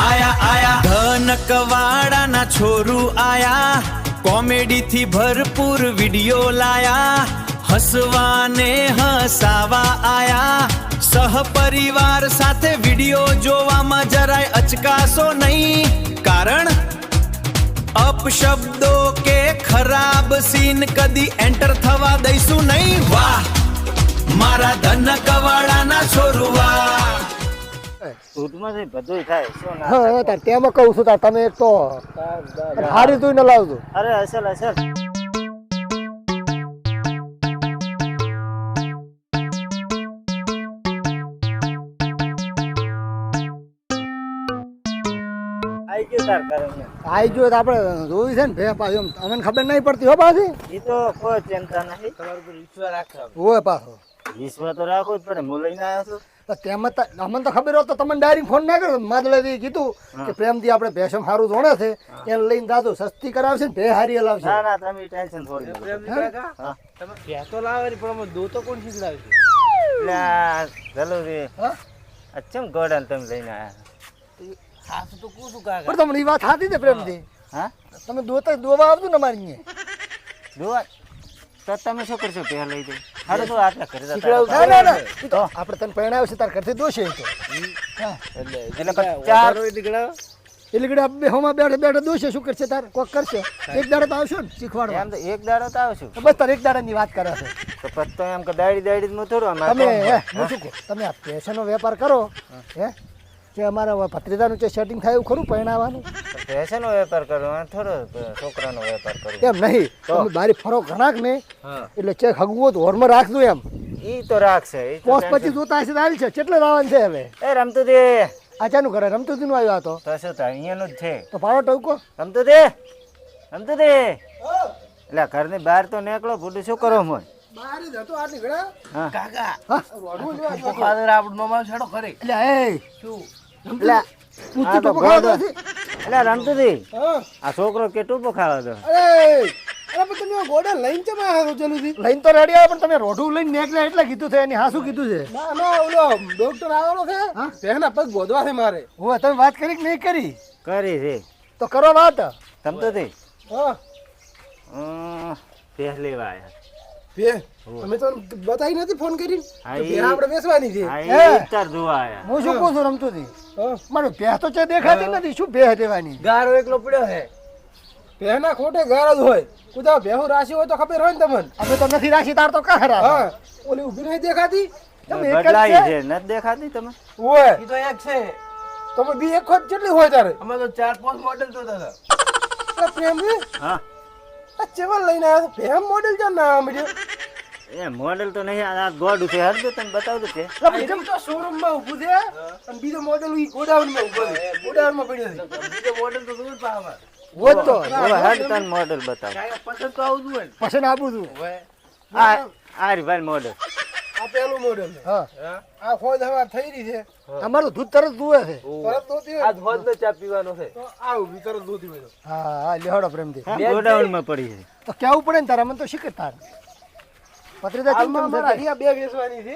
આયા આયા ધનકવાડાના છોરું આયા, કોમેડી થી ભરપૂર વિડિયો લાયા, હસવાને હસાવા આયા, સહપરિવાર સાથે વિડિયો જોવામાં જરાય અચકાશો નહીં, કારણ અપશબ્દો કે ખરાબ સીન કદી એન્ટર થવા દઈશું નહીં. વાહ મારા ધનકવાડાના છોરું વાહ. દૂધમાંથી બધું થાય શું ના હા તાર તેમાં કહું છું તાર તમે એક તો હારી તું ન લાવજો. અરે અસલ અસલ આઈ ગયો તાર કરે આઈ ગયો તો આપણે જોઈ છે ને ભે પાછો અમને ખબર નહીં પડતી હો પાછી. એ તો કોઈ ચિંતા નહીં, તમારા પર વિશ્વાસ રાખો. હોય પાછો વિશ્વાસ તો રાખવું જ પડે. હું લઈને આવ્યો છું તો તેમાં અમને તો ખબર હોત તો તમને ડાયરેક્ટ ફોન ના કર્યો. માદળેથી કીધું કે પ્રેમથી આપણે ભેસમ સારું જોણે છે એને લઈને દાદુ સસ્તી કરાવશે ને ભે હારી હલાવશે. ના ના તમે ટેન્શન થોડી લો. હા તમે પેતો લાવે પણ દો તો કોણ શીખડાવશે? એટલે આ જલુરી હા અચ્છમ ગોડાને તમે લઈને આવ્યા. સાસુ તો કું છું કાકા. પણ તમને એ વાત સાચી છે પ્રેમથી. હા તમે દોવા આવજો ને અમારી અહીંયા. જોવા તો તમે શું કરશો પહેલા લઈ જઈ હારું તો આટલા કરી ના ના ના ઈ તો આપણે તને પરણાવ્યો છે તાર ઘરથી દોશે એ તો. હા એટલે ચાર એટલે ગળે બે હોમાં બેઠે બેઠે દોશે શું કરશે તાર કોક કરશે. એક દાડો તો આવશો ને શીખવાડવા. એમ તો એક દાડો તો આવશું તો બસ તાર એક દાડાની વાત કરે છે. તો પત્તો એમ કે દાડી દાડી હું થોડું અમારે તમે કોણ? હે હું શું કહું તમે આ પેશનનો વેપાર કરો હે કે અમારા ભત્રીજાનું જે સેટિંગ થાય એવું ખરું પરણાવવાનું. ફેશનનો વેપાર કરો અને થોડો છોકરાનો વેપાર કરો એમ નહીં તમે બારી ફરો ઘણાક ને હા એટલે ચેક હગવો તો હોરમાં રાખજો એમ. ઈ તો રાખશે ઈ તો પોસ પછી જોતા હશે તો આવી છે કેટલે લાવવાનું છે હવે. એ રમતું દે આચાનું ઘરે રમતું નું આવ્યો હતો તો શું થાય અહીંયાનું જ છે. તો પાડો ટવકો. રમતું દે એટલે ઘરની બહાર તો નીકળો ભૂડું શું કરો મોય બારી જ હતો આટલી ઘડા. હા કાકા હા ફાધર આપણું નોમાન છેડો ખરે એટલે એ શું એટલે પૂછતું આ તો ટોપો ખાવા ગોડો. દે છે. એટલે રમતું દે હા આ છોકરો કેટલું ખાવા દો અરે અરે પણ તમે ગોડા લઈને ચમ આવ્યા છો જલ્દી લઈને તો રેડી આવ્યા પણ તમે રોઢું લઈને નીકળ્યા એટલે કીધું છે એની હા શું કીધું છે. ના ના ઓલો ડોક્ટર આવવાનો છે હા? તેના પગ ગોદવા છે મારે. હોય તમે વાત કરી કે નહીં કરી કરી છે તો કરો વાત. રમતું દે હા પહેલી વાર આયા. બે તમે તો બતાવી નથી ફોન કરીને હા, તો ઈ- બે આપણે બેસવાની છે. હા હે? ઈ તાર જોવા આયા હું શું કહું છું રમતું હતી હા મારું ભેહ તો છે દેખાતી નથી શું ભેહ દેવાની. ગારો એકલો પડ્યો છે. બેના ખોટે ગારો જ હોય. કુદા બેહુ રાશિ હોય તો ખબર હોય ને તમને. અમે તો નથી રાખી તાર તો કહરા. હા ઓલી ઊભી નહીં દેખાતી તમે એક જ બદલાઈ છે? છે નથી દેખાતી તમે હોય એ તો એક છે. તમે બી એક ખોટ કેટલી હોય તારે? અમે તો 4-5 મોડેલ જોતા હતા. આ પ્રેમ છે હા આ ચેવલ લઈને આવ્યો છો? પ્રેમ મોડેલ છે ના મળ્યો. એ મોડેલ તો નહીં આ ગોડું છે હરજો તને બતાવજો છે કેમ તો શોરૂમ માં ઊભું છે અને બીજો મોડેલ ઈ ગોડાઉન માં ઊભો છે. ગોડાઉન માં પડ્યો છે. બીજો મોડેલ તો દૂર પાવા. હોય તો હવે હર તને મોડેલ બતાવ કાંઈ પસંદ તો આવતું હોય ને. પસંદ આપું છું. આ આ રી ભાઈ મોડેલ આ પેલું મોડેલ છે. હા આ ખોજ હવા થઈ રહી છે. અમારું દૂધ તરત જુએ છે. તરત દોતી હોય આજ હોદનો ચા પીવાનો છે. તો આવું બી તરત દોતી હોય તો. હા હા લેહડો પ્રેમથી ગોડાઉન માં પડી છે તો કેવું પડે ને તારે મને તો શીખે તાર ભત્રીજા ચમ હાલમાં ચમ મારા છે અહીંયા બે વેચવાની છે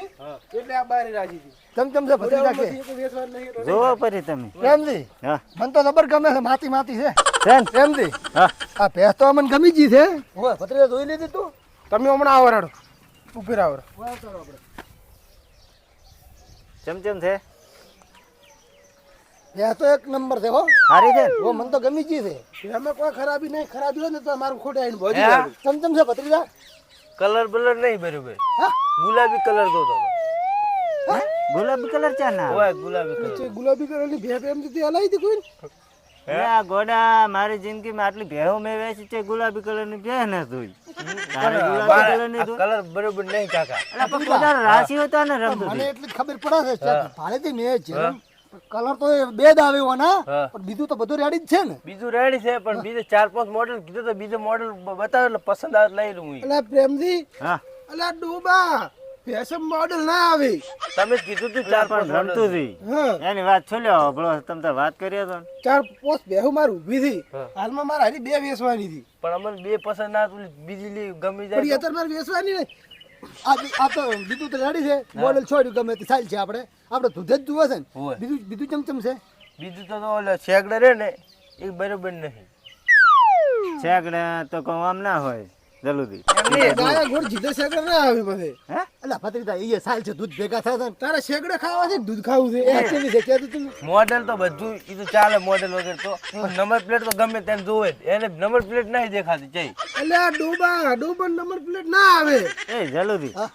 એટલે આ બારી રાજી હતી. ચમ ચમ છે ભત્રીજા કે ગોડાઉનમાંથી એક વેચવાનું નહીં એટલે જોવો પરી તમે પ્રેમથી હા મને તો જબર ગમે છે માતી માતી છે છે ને? પ્રેમથી હા આ ભેંસ તો મને ગમી ગઈ છે હોય ભત્રીજા જોઈ લીધી તું તમે હમણાં આવો રાડો ઉપર આવો ચમચમ છે ભેંસ તો એક નંબર છે હો સારી છે ને? હો મને તો ગમી ગઈ છે એમાં કોઈ ખરાબી નહીં. ખરાબી હોય ને તો મારું ખોટે આવીને ભોજી હે? જાય. ચમ ચમ છે ભત્રીજા કલર બલર નહીં બરોબર. હા ગુલાબી કલર દો તો. ગુલાબી કલર ચા ના હોય ગુલાબી કલર. વચ્ચે ગુલાબી કલરની ભેપ એમ થી હલાવી હતી કોઈ એ આ ગોડા મારી જિંદગીમાં આટલી ભેહો મેં વેચી છે ગુલાબી કલર ની ભેહ ના જોઈ તારે ગુલાબી કલર ની આ કલર બરોબર નહીં કાકા. એટલે પણ પોતાનો રાશિ હતો ને રમતું મને એટલી જ ખબર પડે છે ભાડેથી મેં છે કલર તો એ બે જ આવ્યો ના હા. પણ બીજું તો બધું રેડી જ છે ને. બીજું રેડી છે પણ બીજે 4-5 મોડેલ કીધું તો બીજો મોડેલ બતાવો એટલે પસંદ આવે લઈ લઉં હું. એટલે પ્રેમથી હા એટલે ડૂબા ફેશન મોડેલ ના આવે. તમે જ કીધું તું પણ 4-5 રમતું મોડેલ. હતી હા એની વાત છોલ્યો ભલો તમે તો વાત કરી હતો ને. ચાર પોસ્ટ બેહુ માર ઊભી હતી. હા. હાલમાં મારે હજી બે વેચવાની હતી. પણ અમને બે પસંદ ના હતું બીજી લી ગમી પણ જાય અત્યારે મારે વેચવાની નહીં. આ તો બીજું તો રેડી છે મોડેલ છોડ્યું ગમે તે ચાલ છે આપણે દૂધ જ જુએ છે ને હોય. બીજું ચમચમ છે બીજું તો ઓલો શેગડે રે ને એ બરોબર નહીં. છેકડા તો કહું આમ ના હોય જલ્દી. ગાયા ગોળ જીધે શેકડે ના આવે પછી. હે એટલે ભત્રીજા એ સાલ છે દૂધ ભેગા થાય છે ને. તારે શેકડે ખાવા છે કે દૂધ ખાવું છે? એ કેવી છે કહેતું તું? મોડેલ તો બધું ઈ તો ચાલે મોડેલ વગર તો, પણ નંબર પ્લેટ તો ગમે તેમ જોવે જ. એને નંબર પ્લેટ નહીં દેખાતી જઈ. એટલે આ ડોબા નંબર પ્લેટ ના આવે. એ જલ્દી હા.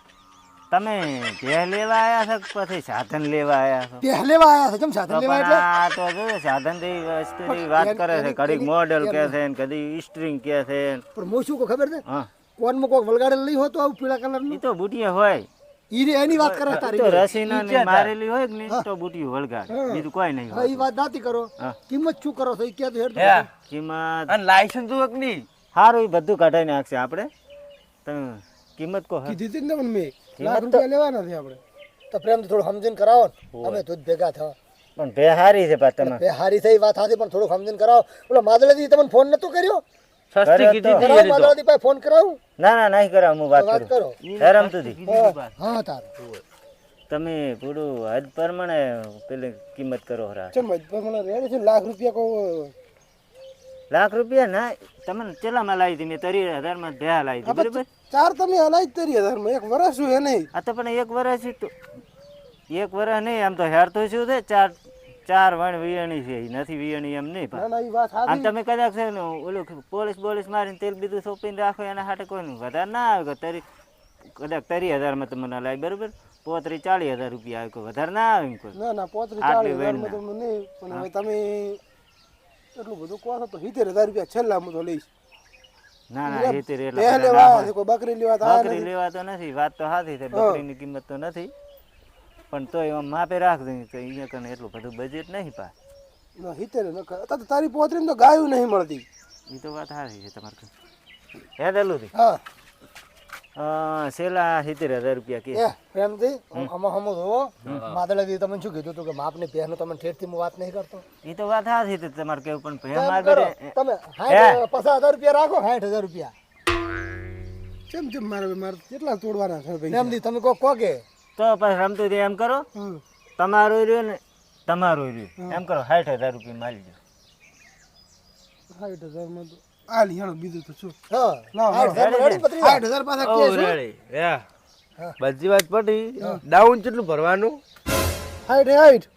તમે ભેહ લેવા આયા છો કે પછી સાધન લેવા આયા છો? પહે લેવા આયા છે કેમ સાધન તો લેવા પણ એટલે? આ તો જો સાધન થી વસ્તુની વાત કરે છે, કડીક મોડેલ કે છે ને કદી સ્ટ્રિંગ કે છે ને. પણ હું શું કહું ખબર છે હા કોનમાં કોક વલગાડેલ નહીં હોતો આવું પીળા કલરનું? ઈ તો બુટિયા હોય, ઈ રે એની વાત કરે ઈ તારી. તો રસીના ને મારેલી હોય કે નહીં તો બુટિયું વળગાડ, બીજું કોઈ નહીં હા ઈ હોય. વાત નાતી કરો. હા. કિંમત શું કરો છો ઈ કહેતો હેડ હે કિંમત અને લાયસન્સ જોવે કે નહીં? સારું, ઈ બધું કઢાઈ નાખશે આપણે. તમે કિંમત કહો. કીધી હતી ને મને મેં કિંમત લાખ રૂપિયા લેવાના છે આપણે. તો પ્રેમથી થોડું સમજીને કરાવો ને. અમે દૂધ ભેગા થા. પણ ભેહ હારી છે પાછા તમે. બે હારી થઈ વાત હતી પણ થોડું સમજીને કરાવો. ઓલો માદળાજી તમને ફોન નતો કર્યો? સસ્તી કીધી હતી કરાવો એની તો. માદળાજી પાસે ફોન કરાવું? ના ના નહીં કરાવ, હું વાત વાત કરું. કરો. શરમ તુધી હા તાર. તમે પૂરું હદ પ્રમાણે પેલી કિંમત કરો હરા. ચલ મજબૂર મને રેડી છે લાખ રૂપિયા કહો. લાખ રૂપિયા ના તમને ચેલામાં લાવી હતી? મેં 30,000 માં ભેહ લાવી હતી, બરાબર? ચાર તમે હલાઈ જ 30,000 માં એક વર્ષ શું હે નહીં. આ તો પણ એક વર્ષ તો એક વર્ષ નહીં, આમ તો હેર તો શું છે, ચાર વણ વિયણી છે, ઈ નથી વિયણી એમ નહીં. ના ના ઈ વાત આમ સાચી. તમે કદાચ છે ને ઓલું પોલીસ મારીને તેલ બીજું સોંપીને રાખો એના હાટે કોઈ વધારે ના આવે. કદાચ 30,000 માં તમને લાવી, બરાબર? 40,000 રૂપિયા આવે, કોઈ વધારે ના આવે કોઈ. ના ના 35-40,000 આટલી માં વેણના. તમને નહીં, પણ હવે તમે એટલું બધું કહો છો તો 70,000 રૂપિયા છેલ્લા હું તો લઈશ. ના ના એ તે બે રેલા લેવા આવ્યા છે, કોઈ બકરી લેવા તો આયા બકરી નથી. લેવા તો નથી, વાત તો સાચી છે, બકરીની કિંમત તો નથી, પણ તોય આમ માપે રાખજો તો અહીંયા કને એટલું બધું બજેટ નહીં પા. ના 70 ન કર. અત્યારે તો તારી પોતરીમાં તો ગાયું નહીં મળતી. એ તો વાત સાચી છે તમારે. હે દલું હા છેલ્લા 70,000 રૂપિયા કે એ પ્રેમથી આમાં હમો જોવો. માદળાજી તમને શું કીધું હતું કે માપની પહેનો તમને ઠેઠથી હું વાત નહીં કરતો? એ તો વાત સાચી છે તમારે કેવું, પણ ભે એમ માર કરો, બેટે તમે 50,000 રૂપિયા રાખો. 60,000 રૂપિયા કેમ કેમ મારે કેટલા તોડવાના છે ભાઈ? પ્રેમથી તમે કહો કે તો પછી રમતું તે એમ કરો, હમ. તમારું રહ્યું ને તમારું રહ્યું એમ કરો, 60,000 રૂપિયા માલી દો. 60,000 માં તો આ લીહાણું બીજું તો શું? હા લાવો, 60,000 રેડી પત્રી? 60,000 પાછા ઓ કે શું? રેડી. હે બધી વાત પડી. ડાઉન કેટલું ભરવાનું? 60.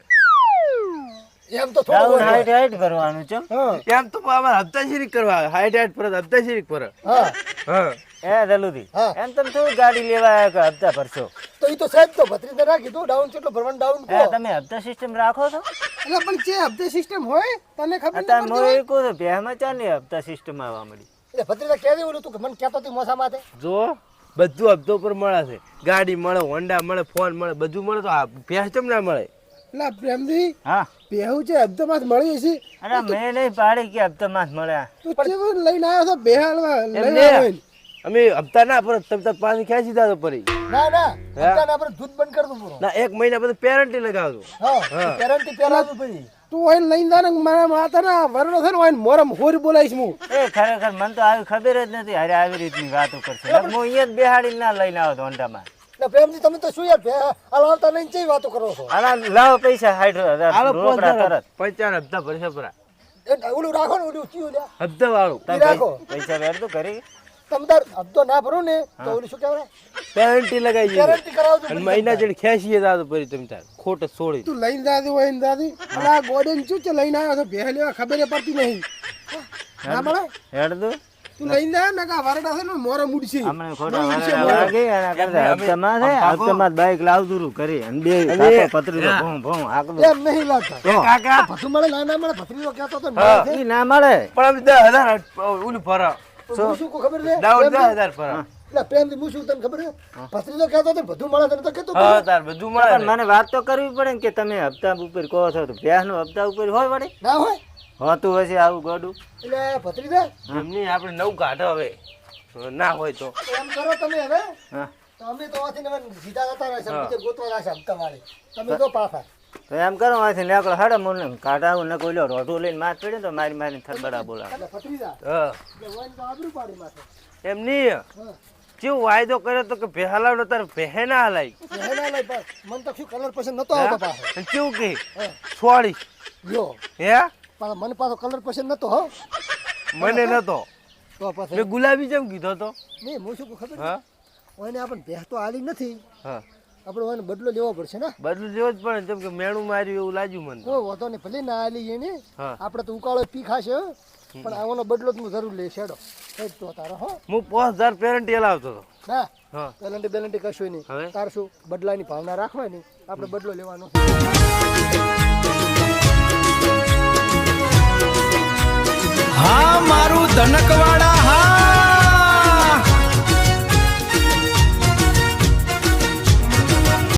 એમ તો ડાઉન થોડું હોય. 60 ભરવાનું છે. હા એમ તો અમારે હપ્તાશીરી કરવા 60 પર હપ્તાશીરી પર. હા હા એ દલુદી હા. એમ તમે થોડી ગાડી લેવા આવ્યા કે હપ્તા ભરશો? તો ઈ તો સાહેબ તો ભત્રીને રાખી દો. ડાઉન કેટલું ભરવાનું ડાઉન એ કહો. તમે હપ્તા સિસ્ટમ રાખો છો? એટલે પણ જે હપ્તે સિસ્ટમ હોય તને ખબર અત્યારે નહીં મોય કહું છું ભેમાં ચાલે હપ્તા સિસ્ટમ આવવા મળી. એટલે ભત્રીને કહેવી ઓલું તું કે મને કહેતો હતી મોસા માથે. જો બધું હપ્તો પર મળે છે. ગાડી મળે, હોન્ડા મળે, ફોન મળે, બધું મળે. તો આ ભેંસ કેમ ના મળે? એટલે પ્રેમથી હા બેહુ છે હપ્તે માં મળી છે. અરે મેં નહીં પાડી કે હપ્તા માં મળ્યા. તું કેવું લઈને આવ્યો છો બેહાલવા લઈને એમને આવ્યો હોય. અમે હપ્તા ના પર તમે તાર પાછી ખેંચી દાદો પડી. ના ના હપ્તાને આપણે દૂધ બંધ કરી દઉં પૂરો. ના 1 મહિના પછી પેરેન્ટી લગાવજો. હા ગેરંટી પહેલાવી પડી. તું હોય લઈને જા ને મારા માતા ના વરણો છે ને હોય મોરમ હોરી બોલાઈશ હું. એ ખરેખર મને તો આવી ખબર જ નથી. અરે આવી રીતની વાતો કરશે. હું અહીંયા જ બેહાડીને ના લઈને આવ્યો હોન્ડામાં. એટલે પ્રેમથી તમે તો શું યાર હલાવતા નહીં ચઈ વાતો કરો છો? હાલા લાવો પૈસા 60,000 હાલો રોકડા તરત. 55 હપ્તા ભરશે પરા. એ ઓલું રાખો ને ઓલું ચીયું લ્યા. હપ્તા વાળું ઈ રાખો. પૈસા વેર તો કરી. તમે તાર હપ્તો ના ભરો ને તો ઓલું શું કહેવાય પેરેન્ટી લગાવી દઈએ. ગેરંટી કરાવજો. અને મહિના જેડ ખેંચીએ દાદો પડી તમે તાર ખોટ છોડી. તું લઈને જાતી હોય ને દાદી એટલે આ ગોડન શું છે લઈને આવ્યો છો બેહ લેવા ખબર પડતી નહીં. ના મળે હેડ દો. તું લઈને જા ને કા વરડા છે ને મોરમ ઉડશે. અમને ખોટા વાળા લાગે એના કરતા હપ્તામાં છે, હપ્તામાં જ બાઈક લાવતું રહું કરી અને બે કાકો પતરી ભોં ભોં આકડું. એમ નહીં લાગતા. કાકા ભથું મળે ના મળે ભત્રીનો કહેતો હતો ને હા. મળે છે. ઈ ના મળે. પણ અમે 10,000 ઓલું ભરા. તો હું શું કહું ખબર છે ડાઉન પ્રેમથી? 10,000 ભરા. એટલે પ્રેમથી હું શું તને ખબર છે ભત્રીનો કહેતો હતો ને બધું મળે તને તો કહેતો હતો. હા તાર બધું મળે પણ ને. મને વાત તો કરવી પડે ને કે તમે હપ્તા ઉપર કહો છો તો ભેંસનો હપ્તા ઉપર હોય વળી ના હોય હોતું હશે આવું ગોડું. એટલે ભત્રીજા એમની આપણે 9 કાઢો હવે ના હોય તો. એમ કરો તમે હવે હા તો અમે તો આથી ને સીધા જતા રહેશે બીજે ગોતવા જશે હપ્તા વાળી. તમે તો પાછા તો એમ કરો અહીંથી નીકળો હેડો મને કાઢાવું ને કોઈ રોઢું લઈને માથ પડ્યો તો મારી મારીને થરબડા બોલાવે. એટલે ભત્રીજા હા એટલે હોય ને તો આબરૂ પાડી માથે. એમની કેવું વાયદો કર્યો તો કે ભેહાલાવડો તાર ભેહે ના હલાય. પહેલા લઈ પાસ મને તો શું કલર પસંદ નતો આવતો પાછો. અને કેવું કે છોડીશ જો હે પાછો મને પાછો કલર પસંદ નતો હો મને નતો તો પછી મેં ગુલાબી જેમ કીધો તો નહીં હું શું કહું ખબર હા ઓને આપણને ભેંસ તો આલી નથી હા આપણે ઓને બદલો લેવો પડશે ને બદલું જેવો જ પડે જેમ કે મેણું માર્યું એવું લાગ્યું મને કોઈ વાંધો નહીં ભલે ના આલી એને હા આપણે તો ઉકાળો પી ખાશે હો. પણ આવવાનો બદલો તો હું જરૂર લઈ શેડો કઈ તો તારો હો હું 5000 પેરેન્ટી લાવતો હતો ના હા પેલન્ટી કશું નહીં હવે? તાર શું બદલાની ભાવના રાખવાની આપણે બદલો લેવાનો હા મારું ધનકવાડા